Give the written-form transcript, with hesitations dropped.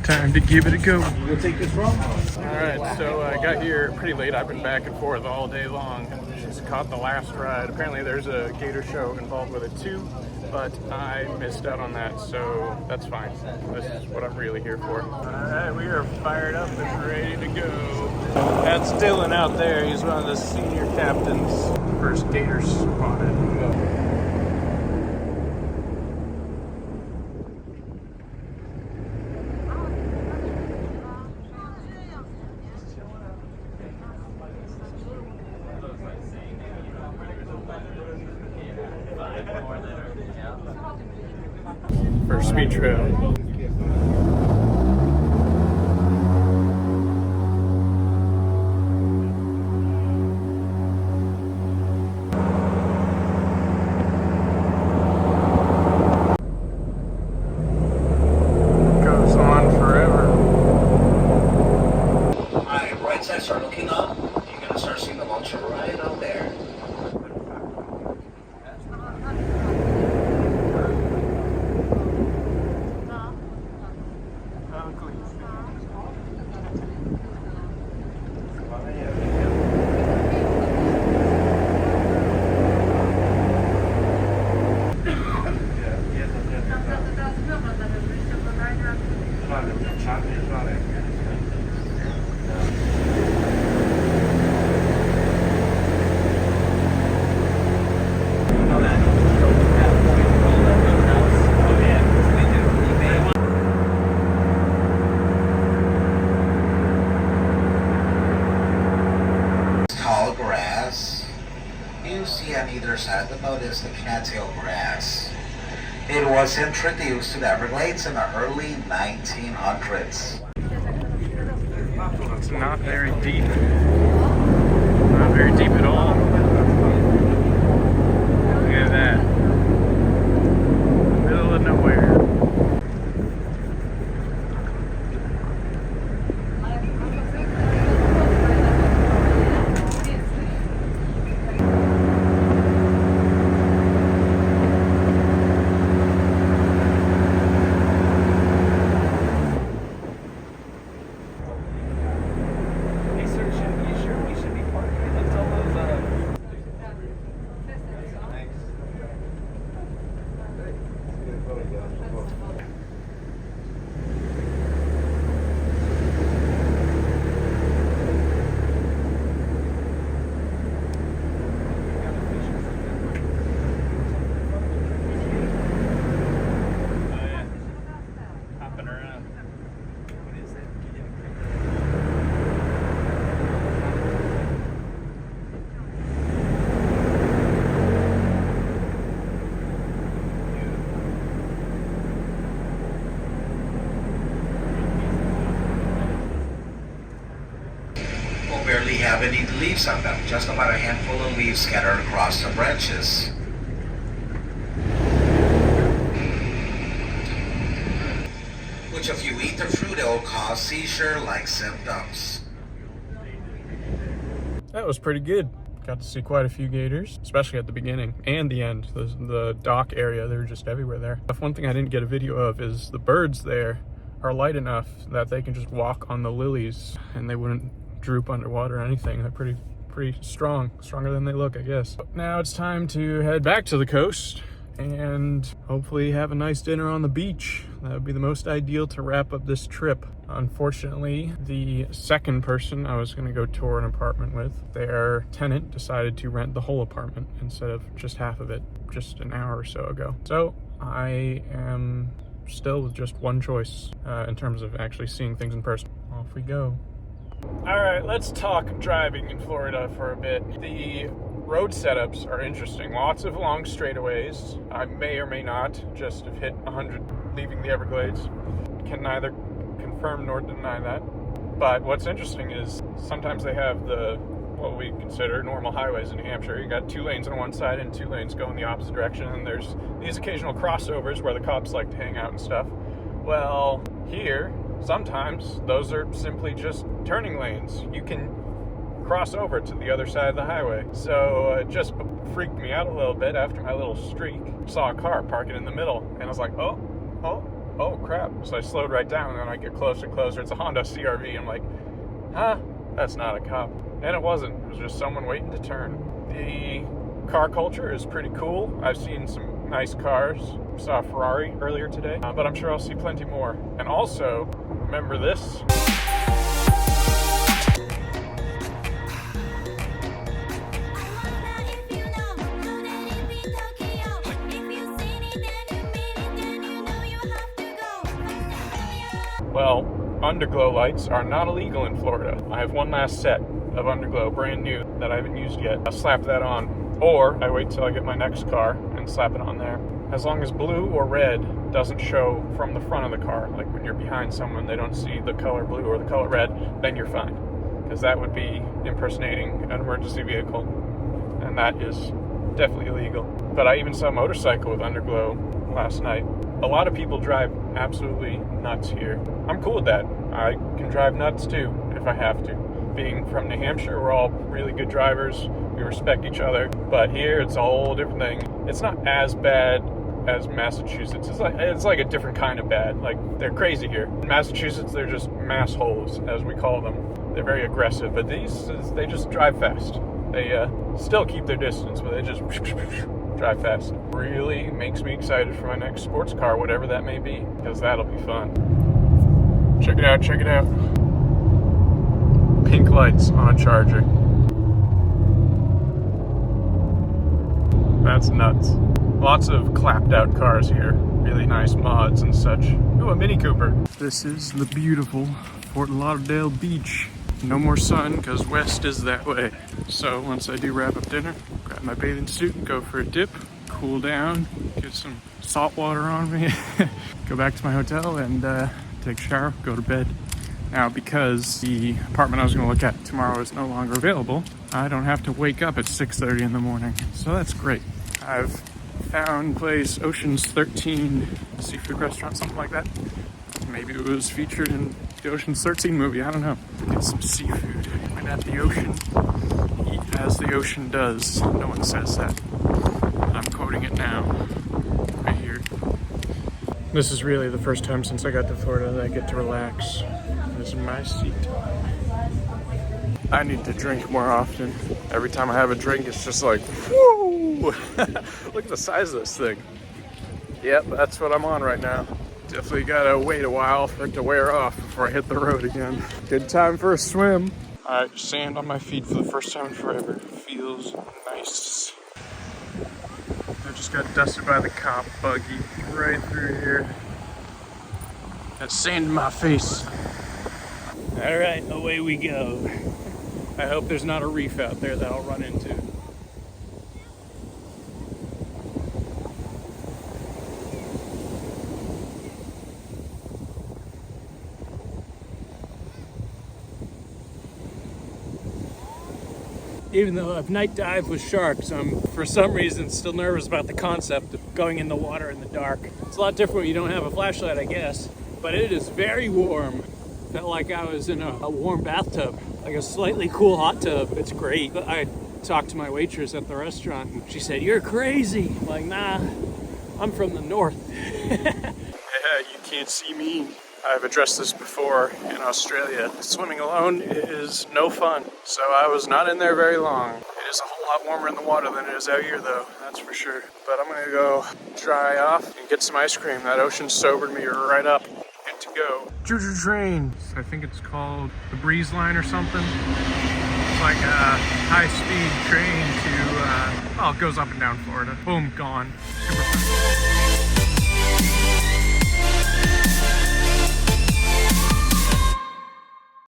Time to give it a go. You'll take this from? Alright, so I got here pretty late. I've been back and forth all day long. Just caught the last ride. Apparently there's a Gator show involved with it too, but I missed out on that, so that's fine. This is what I'm really here for. Alright, we are fired up and ready to go. That's Dylan out there. He's one of the senior captains. First Gator spotted. First speed trail. Goes on forever. Alright, right side start looking up. You're gonna start seeing the launcher right out there. Tall grass. You see on either side of the boat is the cattail grass. It was introduced to the Everglades in the early 1900s. It's not very deep. Not very deep at all. Look at that. Middle of nowhere. Barely have any leaves on them, just about a handful of leaves scattered across the branches. Which if you eat the fruit, it will cause seizure-like symptoms. That was pretty good. Got to see quite a few gators, especially at the beginning and the end. The dock area, they were just everywhere there. One thing I didn't get a video of is the birds there are light enough that they can just walk on the lilies and they wouldn't droop underwater or anything. They're pretty strong, stronger than they look, I guess. But now it's time to head back to the coast and hopefully have a nice dinner on the beach. That would be the most ideal to wrap up this trip. Unfortunately, the second person I was going to go tour an apartment with, their tenant decided to rent the whole apartment instead of just half of it just an hour or so ago. So I am still with just one choice in terms of actually seeing things in person. Off we go. All right, let's talk driving in Florida for a bit. The road setups are interesting. Lots of long straightaways. I may or may not just have hit 100 leaving the Everglades. Can neither confirm nor deny that. But what's interesting is sometimes they have what we consider normal highways in New Hampshire. You got 2 lanes on one side and 2 lanes going the opposite direction, and there's these occasional crossovers where the cops like to hang out and stuff. Well, here, sometimes those are simply just turning lanes. You can cross over to the other side of the highway. So it just freaked me out a little bit after my little streak. Saw a car parking in the middle, and I was like, oh, oh crap. So I slowed right down, and then I get closer and closer. It's a Honda CRV. I'm like, huh? That's not a cop. And it wasn't. It was just someone waiting to turn. The car culture is pretty cool. I've seen some nice cars. Saw a Ferrari earlier today, but I'm sure I'll see plenty more. And also, remember this? Well, underglow lights are not illegal in Florida. I have one last set of underglow, brand new, that I haven't used yet. I'll slap that on, or I wait till I get my next car and slap it on there. As long as blue or red doesn't show from the front of the car, like when you're behind someone, they don't see the color blue or the color red, then you're fine. Because that would be impersonating an emergency vehicle, and that is definitely illegal. But I even saw a motorcycle with underglow last night. A lot of people drive absolutely nuts here. I'm cool with that. I can drive nuts too, if I have to. Being from New Hampshire, we're all really good drivers. We respect each other. But here, it's a whole different thing. It's not as bad as Massachusetts. It's like a different kind of bad. Like, they're crazy here. In Massachusetts, they're just mass holes, as we call them. They're very aggressive, but they just drive fast. They still keep their distance, but they just drive fast. Really makes me excited for my next sports car, whatever that may be, because that'll be fun. Check it out, check it out. Pink lights on a Charger. That's nuts. Lots of clapped out cars here. Really nice mods and such. Ooh, a Mini Cooper. This is the beautiful Fort Lauderdale beach. No more sun, because west is that way. So once I do wrap up dinner, grab my bathing suit and go for a dip, cool down, get some salt water on me, go back to my hotel and take a shower, go to bed. Now, because the apartment I was going to look at tomorrow is no longer available, I don't have to wake up at 6:30 in the morning. So that's great. I've found place Ocean's 13 seafood restaurant, something like that. Maybe it was featured in the Ocean's 13 movie, I don't know. Get some seafood. And at the ocean, eat as the ocean does. No one says that. I'm quoting it now, right here. This is really the first time since I got to Florida that I get to relax. This is my seat. I need to drink more often. Every time I have a drink, it's just like, whoo! Look at the size of this thing. Yep, that's what I'm on right now. Definitely gotta wait a while for it to wear off before I hit the road again. Good time for a swim. Alright, sand on my feet for the first time in forever. Feels nice. I just got dusted by the cop buggy right through here. Got sand in my face. Alright, away we go. I hope there's not a reef out there that I'll run into. Even though I've night dived with sharks, I'm for some reason still nervous about the concept of going in the water in the dark. It's a lot different when you don't have a flashlight, I guess, but it is very warm. Felt like I was in a warm bathtub, like a slightly cool hot tub. It's great. But I talked to my waitress at the restaurant and she said, "You're crazy." I'm like, nah, I'm from the north. Yeah, you can't see me. I've addressed this before in Australia. Swimming alone is no fun, so I was not in there very long. It is a whole lot warmer in the water than it is out here though, that's for sure. But I'm gonna go dry off and get some ice cream. That ocean sobered me right up. Good to go. Juju train. I think it's called the Breeze Line or something. It's like a high-speed train to, well, it goes up and down Florida. Boom, gone. Super fun.